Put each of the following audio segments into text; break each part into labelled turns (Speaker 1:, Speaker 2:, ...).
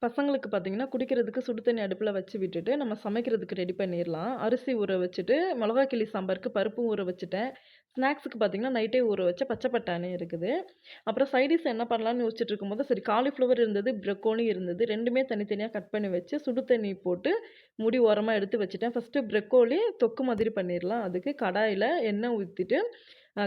Speaker 1: பசங்களுக்கு பார்த்தீங்கன்னா, குடிக்கிறதுக்கு சுடு தண்ணி அடுப்புல வச்சு விட்டுட்டு, நம்ம சமைக்கிறதுக்கு ரெடி பண்ணிர்லாம். அரிசி ஊற வச்சுட்டு, மிளகா கிள்ளி சாம்பாருக்கு பருப்பும் ஊற வச்சுட்டேன். ஸ்நாக்ஸுக்கு பார்த்தீங்கன்னா, நைட்டே ஊற வச்ச பச்சை பட்டாணி இருக்குது. அப்புறம் சைடிஸ் என்ன பண்ணலான்னு யோசிச்சுட்டு இருக்கும்போது, சரி காலிஃப்ளவர் இருந்தது, ப்ரோக்கோலி இருந்தது. 2மே தனித்தனியா கட் பண்ணி வச்சு, சுடு தண்ணி போட்டு மூடி ஓரமா எடுத்து வச்சுட்டேன். ஃபர்ஸ்ட்டு ப்ரோக்கோலி தொக்கு மாதிரி பண்ணிர்லாம். அதுக்கு கடாயில எண்ணெய் ஊத்திட்டு,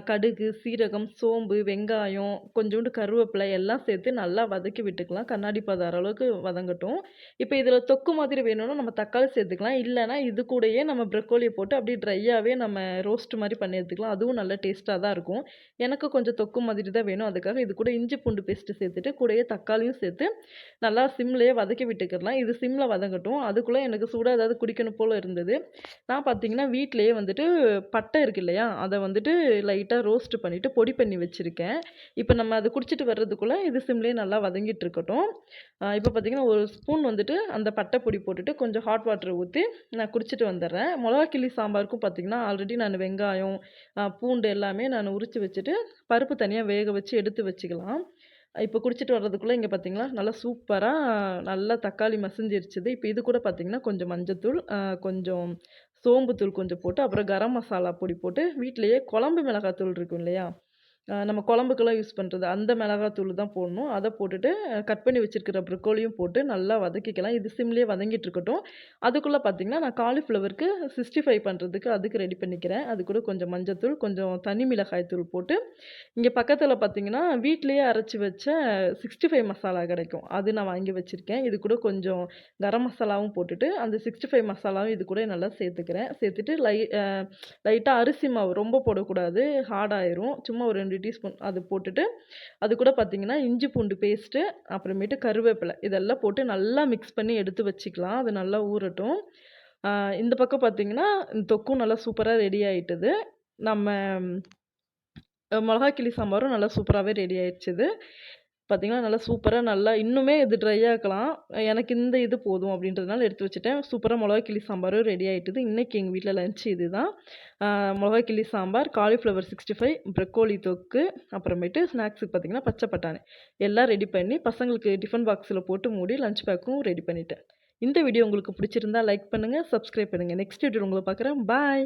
Speaker 1: கடுகு, சீரகம், சோம்பு, வெங்காயம், கொஞ்சோண்டு கருவேப்பிலை எல்லாம் சேர்த்து நல்லா வதக்கி விட்டுக்கலாம். கண்ணாடி பதம் வர அளவுக்கு வதங்கட்டும். இப்ப இதில தொக்கு மாதிரி வேணும்னா நம்ம தக்காளி சேர்த்துக்கலாம். இல்லன்னா இது கூடயே நம்ம ப்ரோக்கோலிய போட்டு அப்படியே ட்ரையாவே நம்ம ரோஸ்ட் மாரி பண்ணி எடுத்துக்கலாம். அதுவும் நல்ல டேஸ்ட்டா தான் இருக்கும். எனக்கு கொஞ்சம் தொக்கு மாதிரி தான் வேணும். அதுக்காக இது கூட இஞ்சி பூண்டு பேஸ்ட்டு சேர்த்துட்டு, கூடயே தக்காளியும் சேர்த்து நல்லா சிம்லயே வதக்கி விட்டுக்கிடலாம். இது சிம்ல வதங்கட்டும். அதுக்குள்ள எனக்கு சூடா ஏதாவது குடிக்கணும் போல இருந்தது. நான் பார்த்தீங்கன்னா, வீட்லயே வந்துட்டு பட்டை இருக்கு இல்லையா? அத வந்துட்டு லைட்டா ரோஸ்ட் பண்ணிட்டு பொடி பண்ணி வச்சிருக்கேன். இப்ப நம்ம அத குடிச்சிட்டு வர்றதுக்குள்ள இது சிம்லயே நல்லா வதங்கிட்டு இருக்கட்டும். இப்ப பார்த்தீங்கன்னா, 1 ஸ்பூன் வந்துட்டு அந்த பட்டை பொடி போட்டுட்டு கொஞ்சம் ஹாட் வாட்டர் ஊத்தி நான் குடிச்சிட்டு வந்துர்றேன். மொளகா கிள்ளி சாம்பாருக்கும் பார்த்தீங்கன்னா, ஆல்ரெடி நான் வெங்காயம், பூண்டு எல்லாமே நான் உரிச்சு வச்சுட்டு, பருப்பு தனியா வேக வச்சு எடுத்து வச்சுக்கலாம். இப்ப குடிச்சிட்டு வர்றதுக்குள்ள இங்க பார்த்தீங்களா, நல்லா சூப்பரா நல்லா தக்காளி மசிஞ்சிருச்சுது. இப்ப இது கூட பார்த்தீங்கன்னா, கொஞ்சம் மஞ்சத்தூள், கொஞ்சம் சோம்பு தூள் கொஞ்சம் போட்டு, அப்புறம் கரம் மசாலா பொடி போட்டு, வீட்லயே குழம்பு மிளகாய் தூள் இருக்கும் இல்லையா? நம்ம குழம்புக்கெல்லாம் யூஸ் பண்றது. அந்த மிளகாத்தூள் தான் போடணும். அத போட்டுட்டு கட் பண்ணி வச்சிருக்கிற ப்ரோக்கோலியும் போட்டு நல்லா வதக்கிக்கலாம். இது சிம்லயே வதங்கிட்டு இருக்கட்டும். அதுக்குள்ள பார்த்தீங்கன்னா, நான் காலிஃப்ளவருக்கு 65 பண்றதுக்கு அதுக்கு ரெடி பண்ணிக்கிறேன். அது கூட கொஞ்சம் மஞ்சத்தூள், கொஞ்சம் தனி மிளகாய் தூள் போட்டு, இங்க பக்கத்துல பார்த்தீங்கன்னா, வீட்லயே அரைச்சு வச்ச 65 மசாலா கிடைக்கும். அது நான் வாங்கி வச்சிருக்கேன். இது கூட கொஞ்சம் கரம் மசாலாவும் போட்டுட்டு, அந்த 65 மசாலாவும் இது கூட நல்லா சேர்த்துக்கிறேன். சேர்த்துட்டு லைட்டா அரிசி மாவு ரொம்ப போடக்கூடாது. ஹார்ட் ஆயிரும். சும்மா ஒரு 2 டீஸ்பூன் அது போட்டுட்டு, அது கூட பார்த்தீங்கன்னா, இஞ்சி பூண்டு பேஸ்ட்டு, அப்புறமேட்டு கருவேப்பிலை இதெல்லாம் போட்டு நல்லா மிக்ஸ் பண்ணி எடுத்து வச்சுக்கலாம். அது நல்லா ஊறட்டும். அ இந்த பக்கம் பார்த்தீங்கன்னா, தொக்கும் நல்லா சூப்பரா ரெடி ஆயிட்டுது. நம்ம மொளகா கிள்ளி சாம்பாரும் நல்லா சூப்பராவே ரெடி ஆயிடுச்சுது. பார்த்தீங்கன்னா, நல்லா சூப்பரா நல்லா இன்னுமே இது ட்ரை ஆக்கலாம். எனக்கு இந்த இது போதும் அப்படின்றதுனால எடுத்து வச்சுட்டேன். சூப்பரா மொளகா கிள்ளி சாம்பாரும் ரெடி ஆயிட்டுது. இன்னைக்கு எங்க வீட்ல லஞ்ச் இதுதான். ஆ மொளகா கிள்ளி சாம்பார், காலிஃப்ளவர் 65, ப்ரோக்கோலி தொக்கு, அப்புறமேட்டு ஸ்நாக்ஸுக்கு பார்த்தீங்கன்னா, பச்சை பட்டாணி. எல்லாம் ரெடி பண்ணி பசங்களுக்கு டிஃபன் பாக்ஸ்ல போட்டு மூடி லஞ்ச் பேக்கும் ரெடி பண்ணிட்டேன். இந்த வீடியோ உங்களுக்கு பிடிச்சிருந்தா லைக் பண்ணுங்க, சப்ஸ்கிரைப் பண்ணுங்க. நெக்ஸ்ட் வீடியோல உங்கள பார்க்குறேன். பாய்.